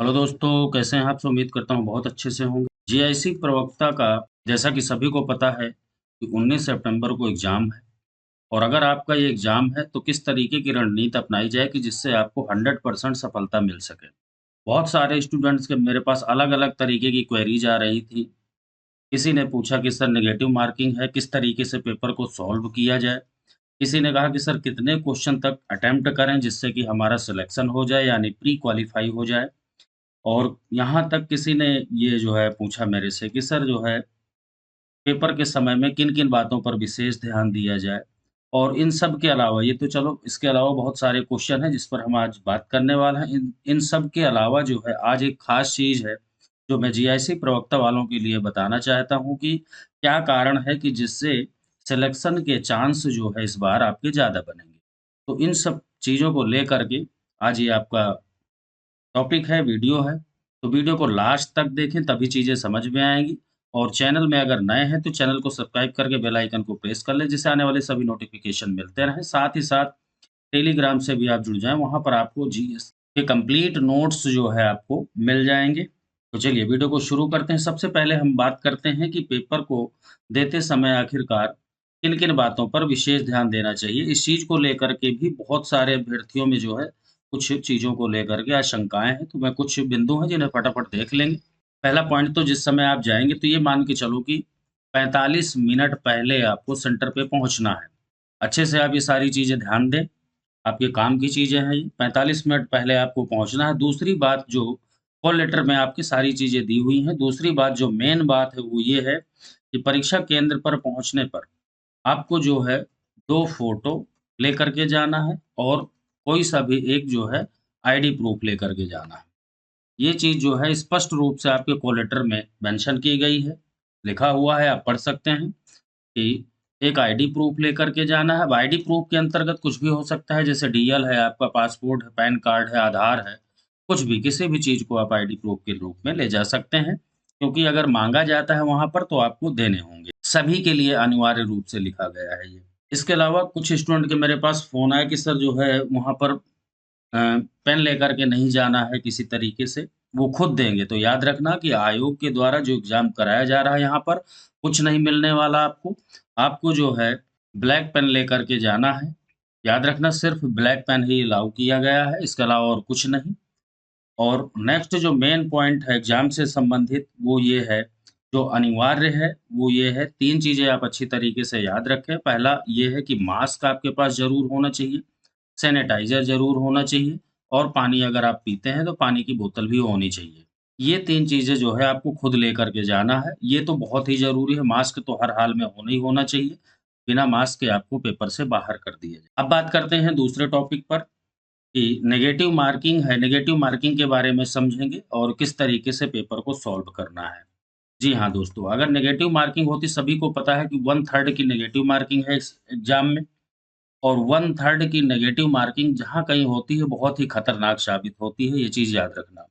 Hello दोस्तों, कैसे हैं आप? सब उम्मीद करता हूँ बहुत अच्छे से होंगे। जीआईसी प्रवक्ता का जैसा कि सभी को पता है कि 19 सितंबर को एग्ज़ाम है और अगर आपका ये एग्ज़ाम है तो किस तरीके की रणनीति अपनाई जाए कि जिससे आपको 100% सफलता मिल सके। बहुत सारे स्टूडेंट्स के मेरे पास अलग-अलग तरीके की क्वेरीज़ आ रही थी। किसी ने पूछा कि सर नेगेटिव मार्किंग है, किस तरीके से पेपर को सॉल्व किया जाए? किसी ने कहा कि सर कितने क्वेश्चन तक अटेम्प्ट करें जिससे कि हमारा सिलेक्शन हो जाए यानी प्री क्वालीफाई हो जाए? और यहाँ तक किसी ने ये जो है पूछा मेरे से कि सर जो है पेपर के समय में किन-किन बातों पर विशेष ध्यान दिया जाए? और इन सब के अलावा ये तो चलो इसके अलावा बहुत सारे क्वेश्चन हैं जिस पर हम आज बात करने वाले हैं। इन इन सब के अलावा जो है आज एक ख़ास चीज़ है, जो मैं जीआईसी प्रवक्ता वालों के लिए बताना चाहता हूँ कि क्या कारण है कि जिससे सिलेक्शन के चांस जो है इस बार आपके ज़्यादा बनेंगे। तो इन सब चीज़ों को लेकर के आज ये आपका टॉपिक है, वीडियो है, तो वीडियो को लास्ट तक देखें तभी चीज़ें समझ में आएँगी और चैनल में अगर नए हैं तो चैनल को सब्सक्राइब करके बेल आइकन को प्रेस कर लें जिससे आने वाले सभी नोटिफ़िकेशन मिलते रहें। साथ ही साथ टेलीग्राम से भी आप जुड़ जाएँ, वहाँ पर आपको जीएस के कंप्लीट नोट्स जो है आपको मिल जाएँगे। तो चलिए वीडियो को शुरू करते हैं। सबसे पहले हम बात करते हैं कि पेपर को देते समय आखिरकार किन-किन बातों पर विशेष ध्यान देना चाहिए। इस चीज़ को लेकर के भी बहुत सारे अभ्यर्थियों में जो है कुछ चीज़ों को लेकर के आशंकाएँ हैं, तो मैं कुछ बिंदु हैं जिन्हें फटाफट देख लेंगे। पहला पॉइंट तो जिस समय आप जाएँगे तो ये मान के चलो कि 45 मिनट पहले आपको सेंटर पे पहुँचना है। अच्छे से आप ये सारी चीज़ें ध्यान दें, आपके काम की चीज़ें हैं ये, 45 मिनट पहले आपको पहुँचना है। दूसरी बात जो कॉल लेटर में आपकी सारी चीज़ें दी हुई हैं, दूसरी बात जो मेन बात है वो ये है कि परीक्षा केंद्र पर पहुँचने पर आपको जो है 2 फ़ोटो लेकर के जाना है और कोई सा भी एक जो है आईडी प्रूफ़ लेकर के जाना है। ये चीज़ जो है स्पष्ट रूप से आपके कॉल लेटर में मेंशन की गई है, लिखा हुआ है, आप पढ़ सकते हैं कि एक आईडी प्रूफ़ लेकर के जाना है। अब आईडी प्रूफ़ के अंतर्गत कुछ भी हो सकता है, जैसे डीएल है, आपका पासपोर्ट है, पैन कार्ड है, आधार है, कुछ भी, किसी भी चीज़ को आप आईडी प्रूफ़ के रूप में ले जा सकते हैं, क्योंकि अगर माँगा जाता है वहाँ पर तो आपको देने होंगे। सभी के लिए अनिवार्य रूप से लिखा गया है ये। इसके अलावा कुछ स्टूडेंट के मेरे पास फ़ोन आए कि सर जो है वहाँ पर अ, पेन लेकर के नहीं जाना है किसी तरीके से, वो खुद देंगे। तो याद रखना कि आयोग के द्वारा जो एग्ज़ाम कराया जा रहा है यहाँ पर, कुछ नहीं मिलने वाला आपको। आपको जो है ब्लैक पेन लेकर के जाना है। याद रखना सिर्फ़ ब्लैक पेन ही अलाउ किया गया है, इसके अलावा और कुछ नहीं। और नेक्स्ट जो मेन पॉइंट है एग्ज़ाम से संबंधित वो ये है, जो अनिवार्य है वो ये है 3 चीज़ें आप अच्छी तरीके से याद रखें। पहला ये है कि मास्क आपके पास ज़रूर होना चाहिए, सैनिटाइज़र ज़रूर होना चाहिए और पानी अगर आप पीते हैं तो पानी की बोतल भी होनी चाहिए। ये 3 चीज़ें जो है आपको खुद लेकर के जाना है, ये तो बहुत ही ज़रूरी है, मास्क तो हर हाल में होना ही होना चाहिए, बिना मास्क के आपको पेपर से बाहर कर दिया जाए। अब बात करते हैं दूसरे टॉपिक पर कि नेगेटिव मार्किंग है, नेगेटिव मार्किंग के बारे में समझेंगे और किस तरीके से पेपर को सॉल्व करना है। जी हाँ, दोस्तों, अगर नेगेटिव मार्किंग होती सभी को पता है कि 1/3 की नेगेटिव मार्किंग है इस एग्ज़ाम में और 1/3 की नेगेटिव मार्किंग जहाँ कहीं होती है, बहुत ही खतरनाक साबित होती है, ये चीज़ याद रखना।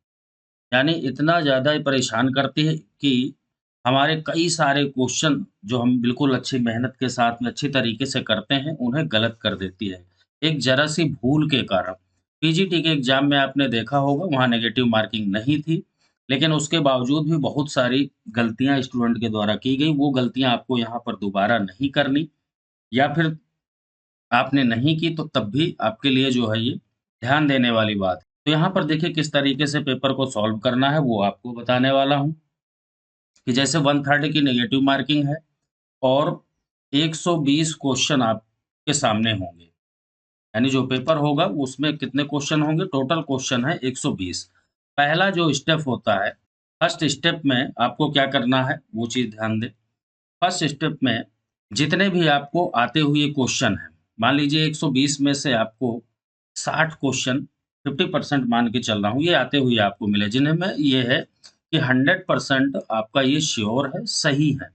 यानी इतना ज़्यादा ये परेशान करती है कि हमारे कई सारे क्वेश्चन जो हम बिल्कुल अच्छी मेहनत के साथ में अच्छी तरीके से करते हैं, उन्हें गलत कर देती है। एक ज़रा-सी भूल के कारण। पीजीटी के एग्ज़ाम में आपने देखा होगा वहाँ नेगेटिव मार्किंग नहीं थी, लेकिन उसके बावजूद भी बहुत सारी गलतियाँ स्टूडेंट के द्वारा की गई, वो गलतियाँ आपको यहाँ पर दोबारा नहीं करनी या फिर आपने नहीं की तो तब भी आपके लिए जो है ये ध्यान देने वाली बात है। तो यहाँ पर देखिए किस तरीके से पेपर को सॉल्व करना है वो आपको बताने वाला हूँ, कि जैसे 1/3 की नेगेटिव मार्किंग है और 120 क्वेश्चन आपके सामने होंगे। यानी जो पेपर होगा उसमें कितने क्वेश्चन होंगे? टोटल क्वेश्चन है 120। पहला जो स्टेप होता है, फर्स्ट स्टेप में आपको क्या करना है वो चीज़ ध्यान दें। फर्स्ट स्टेप में जितने भी आपको आते हुए क्वेश्चन हैं, मान लीजिए 120 में से आपको 60 क्वेश्चन 50% मान के चल रहा हूँ, ये आते हुए आपको मिले, जिन्हें में ये है कि 100% आपका ये श्योर है, सही है।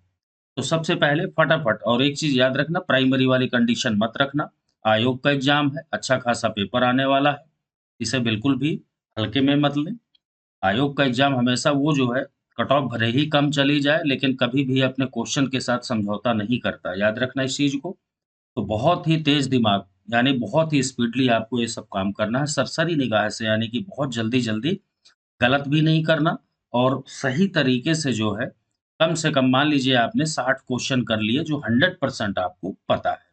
तो सबसे पहले फटाफट और एक चीज़ याद रखना, प्राइमरी वाली कंडीशन मत रखना। आयोग का एग्ज़ाम है, अच्छा खासा पेपर आने वाला है, इसे बिल्कुल भी हल्के में मत लें। आयोग का एग्ज़ाम हमेशा वो जो है कट ऑफ भले ही कम चली जाए, लेकिन कभी भी अपने क्वेश्चन के साथ समझौता नहीं करता, याद रखना इस चीज़ को। तो बहुत ही तेज़ दिमाग यानी बहुत ही स्पीडली आपको ये सब काम करना है, सरसरी निगाह से यानी कि बहुत जल्दी-जल्दी गलत भी नहीं करना और सही तरीके से जो है कम से कम मान लीजिए आपने 60 क्वेश्चन कर लिए जो 100% आपको पता है।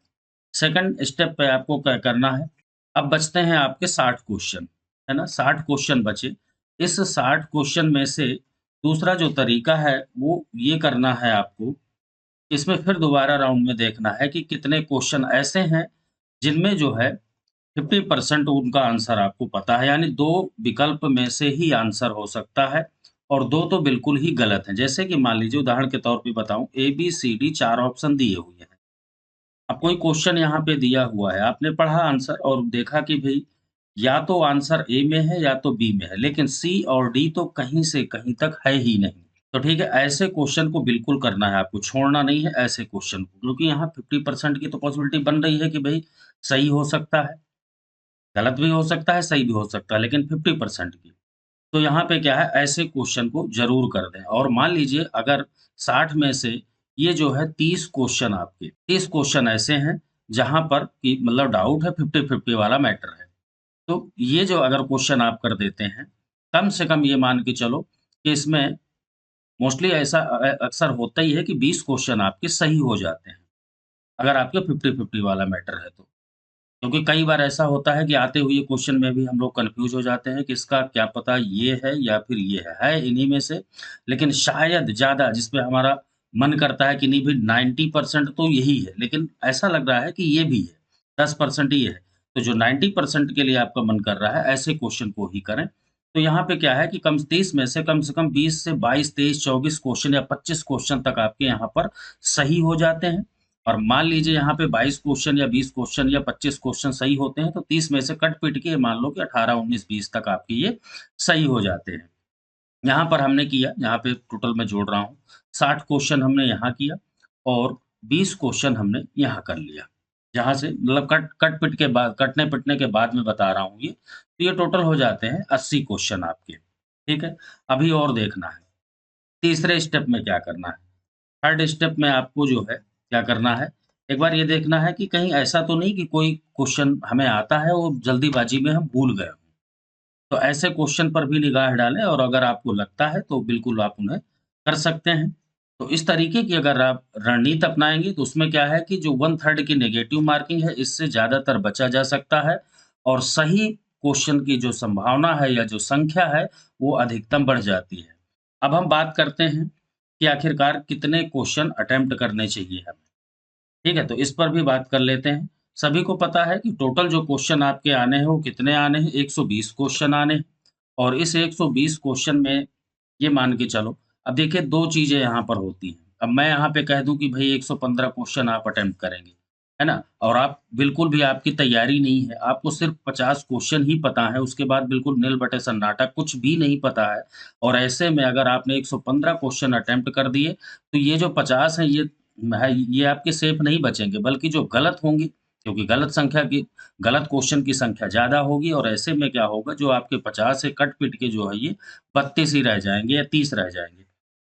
सेकंड स्टेप पे आपको क्या करना है, अब बचते हैं आपके 60 क्वेश्चन, है ना? 60 क्वेश्चन बचे। इस 60 क्वेश्चन में से दूसरा जो तरीका है वो ये करना है आपको, इसमें फिर दोबारा राउंड में देखना है कि कितने क्वेश्चन ऐसे हैं जिनमें जो है 50% उनका आंसर आपको पता है, यानी 2 विकल्प में से ही आंसर हो सकता है और 2 तो बिल्कुल ही गलत हैं। जैसे कि मान लीजिए उदाहरण के तौर पे बताऊँ, ए, बी, सी, डी 4 ऑप्शन दिए हुए हैं। अब कोई क्वेश्चन यहाँ पे दिया हुआ है, आपने पढ़ा आंसर और देखा कि भई या तो आंसर ए में है या तो बी में है, लेकिन सी और डी तो कहीं से कहीं तक है ही नहीं। तो ठीक है, ऐसे क्वेश्चन को बिल्कुल करना है आपको, छोड़ना नहीं है ऐसे क्वेश्चन को, क्योंकि यहाँ 50% की तो पॉसिबिलिटी बन रही है कि भई सही हो सकता है, गलत भी हो सकता है, सही भी हो सकता है, लेकिन 50% की। तो यहाँ पे क्या है, ऐसे क्वेश्चन को ज़रूर कर दें और मान लीजिए अगर 60 में से ये जो है 30 क्वेश्चन आपके 30 क्वेश्चन ऐसे हैं, जहाँ पर कि मतलब डाउट है 50-50 वाला मैटर है। तो ये जो अगर क्वेश्चन आप कर देते हैं, कम से कम ये मान के चलो कि इसमें मोस्टली ऐसा अक्सर होता ही है कि 20 क्वेश्चन आपके सही हो जाते हैं, अगर आपके 50-50 वाला मैटर है तो। क्योंकि कई बार ऐसा होता है कि आते हुए क्वेश्चन में भी हम लोग कन्फ्यूज़ हो जाते हैं कि इसका क्या पता ये है या फिर ये है इन्हीं में से। लेकिन शायद ज़्यादा जिस पे हमारा मन करता है कि नहीं भई 90% तो यही है, लेकिन ऐसा लग रहा है कि ये भी है, 10% ही है। तो जो 90% के लिए आपका मन कर रहा है, ऐसे क्वेश्चन को ही करें। तो यहाँ पे क्या है कि कम 30 में से कम 20 से 22, 23, 24 क्वेश्चन या 25 क्वेश्चन तक आपके यहाँ पर सही हो जाते हैं। और मान लीजिए यहाँ पे 22 क्वेश्चन या 20 क्वेश्चन या 25 क्वेश्चन सही होते हैं, तो 30 में से कट-पिट के मान लो कि 18, 19, 20 तक आपके ये सही हो जाते हैं। यहाँ पर हमने किया, यहाँ पे टोटल मैं जोड़ रहा हूँ, 60 क्वेश्चन हमने यहाँ किया और 20 क्वेश्चन हमने यहाँ कर लिया। जहाँ से मतलब कट-पिट के बाद कटने-पिटने के बाद मैं बता रहा हूँ ये, तो ये टोटल हो जाते हैं 80 क्वेश्चन आपके, ठीक है? अभी और देखना है, तीसरे स्टेप में क्या करना है? थर्ड स्टेप में आपको जो है क्या करना है, एक बार ये देखना है कि कहीं ऐसा तो नहीं कि कोई क्वेश्चन हमें आता है और जल्दीबाजी में हम भूल गए हों। तो ऐसे क्वेश्चन पर भी निगाह डालें और अगर आपको लगता है तो बिल्कुल आप उन्हें कर सकते हैं। तो इस तरीके की अगर आप रणनीति अपनाएँगे तो उसमें क्या है कि जो 1/3 की नेगेटिव मार्किंग है इससे ज़्यादातर बचा जा सकता है और सही क्वेश्चन की जो संभावना है या जो संख्या है वो अधिकतम बढ़ जाती है। अब हम बात करते हैं कि आखिरकार कितने क्वेश्चन अटेम्प्ट करने चाहिए हमें। ठीक है? तो इस पर भी बात कर लेते हैं। सभी को पता है कि टोटल जो क्वेश्चन आपके आने हैं, वो कितने आने हैं? 120 क्वेश्चन आने हैं और इस 120 क्वेश्चन में ये मान के चलो, अब देखिए 2 चीज़ें यहाँ पर होती हैं। अब मैं यहाँ पे कह दूँ कि भई 115 क्वेश्चन आप अटेम्प्ट करेंगे, है ना? और आप बिल्कुल भी आपकी तैयारी नहीं है, आपको सिर्फ़ 50 क्वेश्चन ही पता है, उसके बाद बिल्कुल निल बटे सन्नाटा, कुछ भी नहीं पता है और ऐसे में अगर आपने 115 क्वेश्चन अटेम्प्ट कर दिए, तो ये जो 50 हैं, ये आपके सेफ नहीं बचेंगे, बल्कि जो गलत होंगे, क्योंकि गलत क्वेश्चन की संख्या ज़्यादा होगी और ऐसे में क्या होगा, जो आपके 50 से कट-पिट के जो है ये 32 ही रह जाएँगे या 30 रह जाएँगे।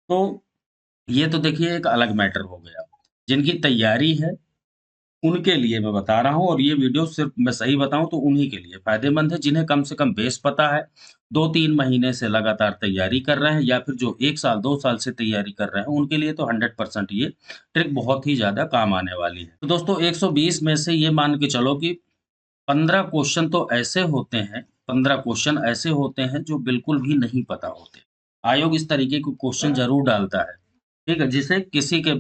तो ये तो देखिए एक अलग मैटर हो गया। जिनकी तैयारी है, उनके लिए मैं बता रहा हूँ और ये वीडियो सिर्फ़ मैं सही बताऊँ तो उन्हीं के लिए फ़ायदेमंद है, जिन्हें कम से कम बेस पता है, 2-3 महीने से लगातार तैयारी कर रहे हैं या फिर जो 1 साल, 2 साल से तैयारी कर रहे हैं, उनके लिए तो 100% ये ट्रिक बहुत ही ज़्यादा काम आने वाली है। तो दोस्तों 120 में से ये मान के चलो कि 15 क्वेश्चन तो ऐसे होते हैं 15 क्वेश्चन ऐसे होते हैं जो बिल्कुल भी नहीं पता होते। आयोग इस तरीके के क्वेश्चन ज़रूर डालता है, ठीक है? जिसे किसी के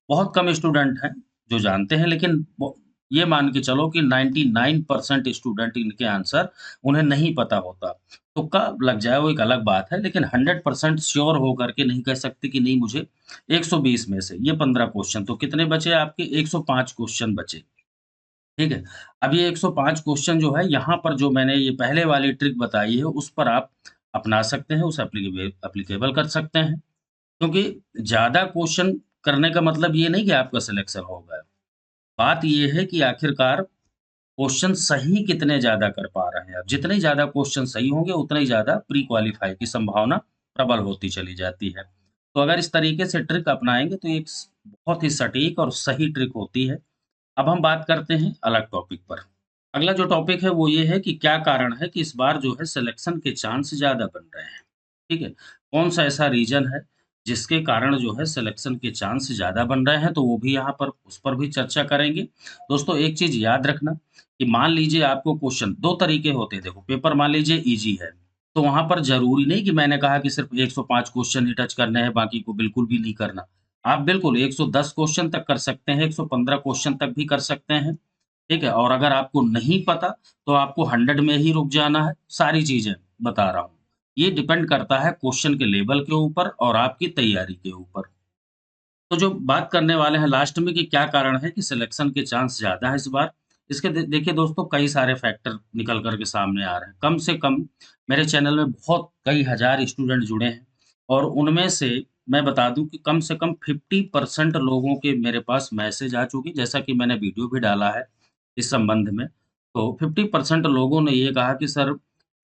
बहुत कम स्टूडेंट हैं जो जानते हैं लेकिन वो ये मान के चलो कि 99% स्टूडेंट इनके आंसर उन्हें नहीं पता होता। तुक्का लग जाए वो एक अलग बात है लेकिन 100% श्योर हो करके नहीं कह सकते कि नहीं मुझे 120 में से ये 15 क्वेश्चन तो कितने बचे आपके 105 क्वेश्चन बचे। ठीक है? अब ये 105 क्वेश्चन जो है यहाँ पर जो मैंने ये पहले वाली ट्रिक बताई है उस पर आप अपना सकते हैं, उसे एप्लीकेबल कर सकते हैं। क्योंकि ज़्यादा क्वेश्चन करने का मतलब ये नहीं कि आपका सिलेक्शन हो गया। बात ये है कि आखिरकार क्वेश्चन सही कितने ज़्यादा कर पा रहे हैं आप। जितने ज़्यादा क्वेश्चन सही होंगे उतना ही ज़्यादा प्री क्वालीफाई की संभावना प्रबल होती चली जाती है। तो अगर इस तरीके से ट्रिक अपनाएँगे तो एक बहुत ही सटीक और सही ट्रिक होती है। अब हम बात करते हैं अलग टॉपिक पर। अगला जो टॉपिक है वो ये है कि क्या कारण है कि इस बार जो है सिलेक्शन के चांस ज़्यादा बन रहे हैं। ठीक है? कौन-सा ऐसा रीज़न है जिसके कारण जो है सिलेक्शन के चांस ज़्यादा बन रहे हैं, तो वो भी यहाँ पर उस पर भी चर्चा करेंगे। दोस्तों एक चीज़ याद रखना कि मान लीजिए आपको क्वेश्चन 2 तरीके होते हैं देखो, पेपर मान लीजिए ईज़ी है, तो वहाँ पर ज़रूरी नहीं कि मैंने कहा कि सिर्फ़ 105 क्वेश्चन ही टच करने हैं, बाकी को बिल्कुल भी नहीं करना। आप बिल्कुल 110 क्वेश्चन तक कर सकते हैं, 115 क्वेश्चन तक भी कर सकते हैं, ठीक है? और अगर आपको नहीं पता, तो आपको 100 में ही रुक जाना है, सारी चीज़ें बता रहा हूँ। ये डिपेंड करता है क्वेश्चन के लेवल के ऊपर और आपकी तैयारी के ऊपर। तो जो बात करने वाले हैं लास्ट में कि क्या कारण है कि सिलेक्शन के चांस ज़्यादा है इस बार, इसके देखिए दोस्तों कई सारे फैक्टर निकल कर के सामने आ रहे हैं। कम से कम मेरे चैनल में बहुत कई हज़ार स्टूडेंट जुड़े हैं और उनमें से मैं बता दूँ कि कम से कम 50% लोगों के मेरे पास मैसेज आ चुकी, जैसा कि मैंने वीडियो भी डाला है इस संबंध में। तो 50% लोगों ने ये कहा कि सर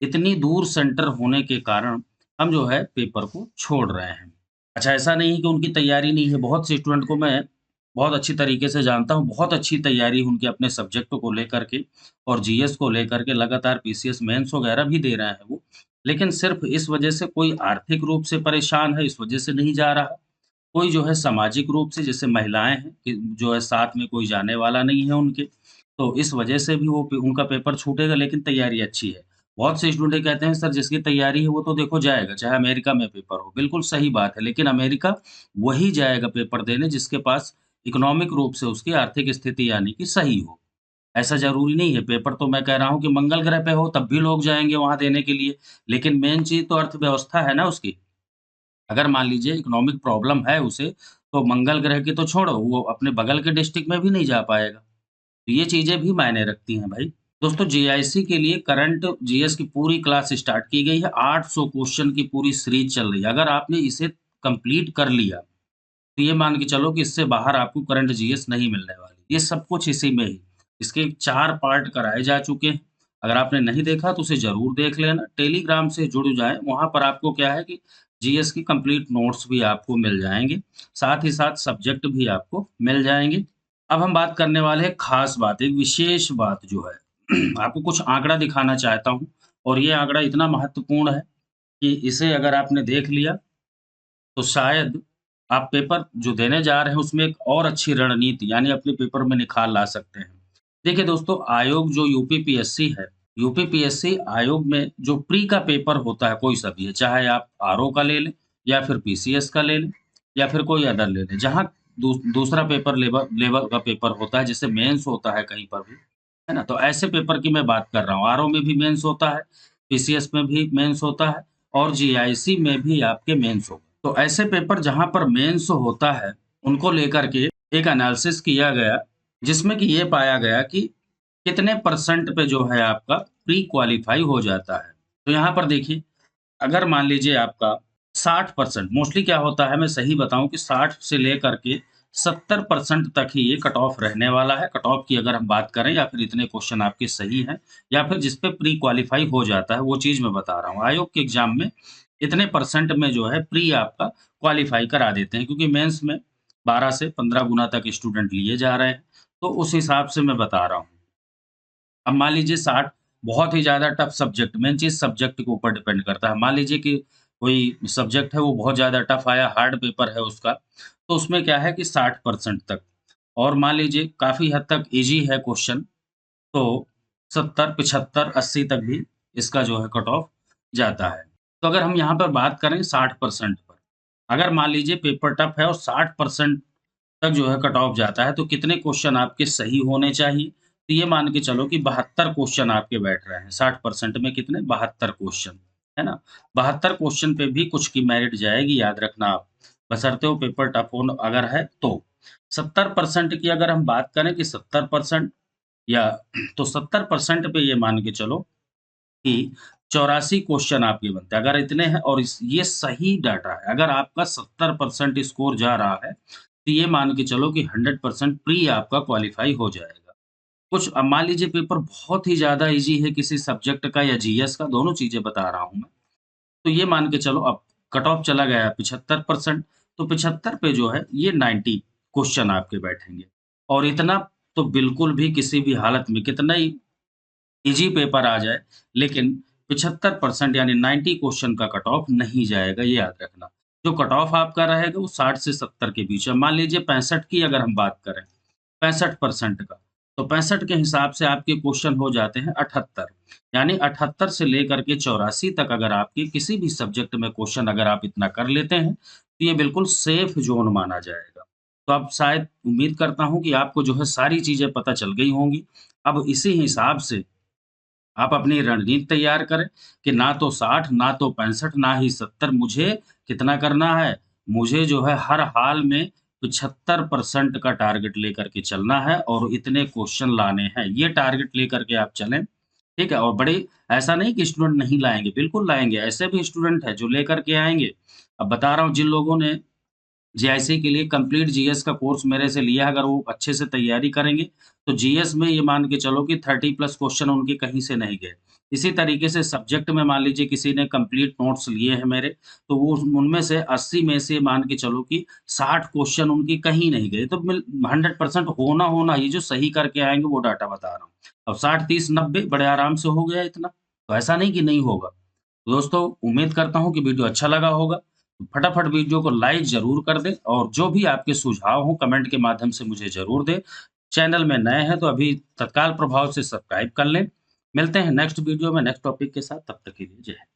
इतनी दूर सेंटर होने के कारण हम जो है पेपर को छोड़ रहे हैं। अच्छा ऐसा नहीं है कि उनकी तैयारी नहीं है, बहुत से स्टूडेंट को मैं बहुत अच्छी तरीके से जानता हूँ, बहुत अच्छी तैयारी उनके अपने सब्जेक्ट को लेकर के और जीएस को लेकर के लगातार पीसीएस मेंस वगैरह भी दे रहे हैं वो। लेकिन सिर्फ़ इस वजह से कोई आर्थिक रूप से परेशान है, इस वजह से नहीं जा रहा। कोई जो है सामाजिक रूप से जैसे महिलाएँ हैं कि जो है साथ में कोई जाने वाला नहीं है उनके, तो इस वजह से भी वो उनका पेपर छूटेगा लेकिन तैयारी अच्छी है। बहुत से स्टूडेंट कहते हैं सर जिसकी तैयारी है वो तो देखो जाएगा, चाहे अमेरिका में पेपर हो, बिल्कुल सही बात है, लेकिन अमेरिका वही जाएगा पेपर देने जिसके पास इकोनॉमिक रूप से उसकी आर्थिक स्थिति यानी कि सही हो। ऐसा ज़रूरी नहीं है, पेपर तो मैं कह रहा हूँ कि मंगल ग्रह पे हो तब भी लोग जाएँगे वहाँ देने के लिए, लेकिन मेन चीज़ तो अर्थव्यवस्था है ना उसकी। अगर मान लीजिए इकोनॉमिक प्रॉब्लम है उसे, तो मंगल ग्रह की तो छोड़ो, वो अपने बगल के डिस्ट्रिक्ट में भी नहीं जा पाएगा। तो ये चीज़ें भी मायने रखती हैं भाई। दोस्तों जीआईसी के लिए करंट जीएस की पूरी क्लास स्टार्ट की गई है, 800 क्वेश्चन की पूरी सीरीज़ चल रही है। अगर आपने इसे कंप्लीट कर लिया, तो ये मान के चलो कि इससे बाहर आपको करंट जीएस नहीं मिलने वाली। ये सब कुछ इसी में ही। इसके 4 पार्ट कराए जा चुके हैं। अगर आपने नहीं देखा तो उसे ज़रूर देख लेना। टेलीग्राम से जुड़ जाएँ, वहाँ पर आपको क्या है कि जीएस की कंप्लीट नोट्स भी आपको मिल जाएँगे। साथ ही साथ सब्जेक्ट भी आपको मिल जाएँगे। अब हम बात करने वाले हैं ख़ास बात, एक विशेष बात जो है आपको कुछ आंकड़ा दिखाना चाहता हूँ और ये आंकड़ा इतना महत्वपूर्ण है कि इसे अगर आपने देख लिया तो शायद आप पेपर जो देने जा रहे हैं उसमें एक और अच्छी रणनीति यानी अपने पेपर में निखार ला सकते हैं। देखिए दोस्तों आयोग जो यूपीपीएससी है, यूपीपीएससी आयोग में जो प्री का पेपर होता है कोई सा भी है, चाहे आप आरओ का ले लें या फिर पीसीएस का ले लें या फिर कोई अदर ले लें। जहाँ दूसरा पेपर लेवल लेवल का पेपर होता है जैसे मेंस होता है कहीं पर भी, है ना? तो ऐसे पेपर की मैं बात कर रहा हूँ। आरओ में भी मेंस होता है, पीसीएस में भी मेंस होता है और जीआईसी में भी आपके मेंस होगा। तो ऐसे पेपर जहाँ पर मेंस होता है, उनको लेकर के एक एनालिसिस किया गया, जिसमें कि ये पाया गया कि कितने परसेंट पे जो है आपका प्री क्वालीफाई हो जाता है। तो यहाँ पर देखिए, अगर मान लीजिए आपका 60% मोस्टली क्या होता है मैं सही बताऊँ कि 60 से लेकर के 70% तक ही ये कट ऑफ रहने वाला है। कट ऑफ की अगर हम बात करें या फिर इतने क्वेश्चन आपके सही हैं या फिर जिस पे प्री क्वालीफाई हो जाता है, वो चीज़ मैं बता रहा हूँ। आयोग के एग्ज़ाम में इतने परसेंट में जो है प्री आपका क्वालीफाई करा देते हैं क्योंकि मेंस में 12 से 15 गुना तक स्टूडेंट लिए जा रहे हैं। तो उस हिसाब से मैं बता रहा हूँ। अब मान लीजिए 60 बहुत ही ज़्यादा टफ सब्जेक्ट मेन चीज़ सब्जेक्ट के ऊपर डिपेंड करता है। मान लीजिए कि कोई सब्जेक्ट है वो बहुत ज़्यादा टफ आया, हार्ड पेपर है उसका, तो उसमें क्या है कि 60% तक और मान लीजिए काफ़ी हद तक ईज़ी है क्वेश्चन तो 70, 75, 80 तक भी इसका जो है कट ऑफ जाता है। तो अगर हम यहाँ पर बात करें 60% पर, अगर मान लीजिए पेपर टफ है और 60% तक जो है कट ऑफ जाता है, तो कितने क्वेश्चन आपके सही होने चाहिए? तो ये मान के चलो कि 72 क्वेश्चन आपके बैठ रहे हैं, 60% में कितने 72 क्वेश्चन, है ना? 72 क्वेश्चन पे भी कुछ की मेरिट जाएगी, याद रखना आप, बशर्ते वो पेपर टफ हो न अगर है तो। 70% की अगर हम बात करें कि 70% या तो 70% पे ये मान के चलो कि 84 क्वेश्चन आपके बनते हैं। अगर इतने हैं और इस ये सही डाटा है, अगर आपका 70% स्कोर जा रहा है, तो ये मान के चलो कि 100% प्री आपका क्वालीफाई हो जाएगा। कुछ अब मान लीजिए पेपर बहुत ही ज़्यादा ईज़ी है किसी सब्जेक्ट का या जीएस का, दोनों चीज़ें बता रहा हूँ मैं। तो ये मान के चलो अब कट ऑफ चला गया 75% तो 75 पे जो है ये 90 क्वेश्चन आपके बैठेंगे और इतना तो बिल्कुल भी किसी भी हालत में कितना ही ईज़ी पेपर आ जाए, लेकिन 75% यानी 90 क्वेश्चन का कट ऑफ नहीं जाएगा, ये याद रखना। जो कट ऑफ आपका रहेगा वो 60 से 70 के बीच है। मान लीजिए 65 की अगर हम बात करें, 65% का, तो 65 के हिसाब से आपके क्वेश्चन हो जाते हैं 78, यानी 78 से लेकर के 84 तक अगर आपके किसी भी सब्जेक्ट में क्वेश्चन अगर आप इतना कर लेते हैं, तो ये बिल्कुल सेफ ज़ोन माना जाएगा। तो अब शायद उम्मीद करता हूँ कि आपको जो है सारी चीज़ें पता चल गई होंगी। अब इसी हिसाब से आप अपनी रणनीति तैयार करें कि ना तो 60, ना तो 65, ना ही 70, मुझे कितना करना है, मुझे जो है हर हाल में 75% का टारगेट लेकर के चलना है और इतने क्वेश्चन लाने हैं। ये टारगेट लेकर के आप चलें, ठीक है? और बड़ी ऐसा नहीं कि स्टूडेंट नहीं लाएँगे, बिल्कुल लाएँगे, ऐसे भी स्टूडेंट हैं जो लेकर के आएँगे। अब बता रहा हूँ जिन लोगों ने जीआईसी के लिए कंप्लीट जीएस का कोर्स मेरे से लिया है, अगर वो अच्छे से तैयारी करेंगे, तो जीएस में ये मान के चलो कि 30 प्लस क्वेश्चन उनके कहीं से नहीं गए। इसी तरीके से सब्जेक्ट में मान लीजिए किसी ने कंप्लीट नोट्स लिए हैं मेरे, तो वो उनमें से 80 में से मान के चलो कि 60 क्वेश्चन उनके कहीं नहीं गए। तो 100% होना होना ये जो सही करके आएँगे वो डाटा बता रहा हूँ। अब 60, 30, 90 बड़े आराम से हो गया इतना, तो ऐसा नहीं कि नहीं होगा। तो दोस्तों उम्मीद करता हूँ कि वीडियो अच्छा लगा होगा। फटाफट वीडियो को लाइक ज़रूर कर दें और जो भी आपके सुझाव हों कमेंट के माध्यम से मुझे ज़रूर दें। चैनल में नए हैं तो अभी तत्काल प्रभाव से सब्सक्राइब कर लें। मिलते हैं नेक्स्ट वीडियो में नेक्स्ट टॉपिक के साथ, तब तक के लिए जय हिंद।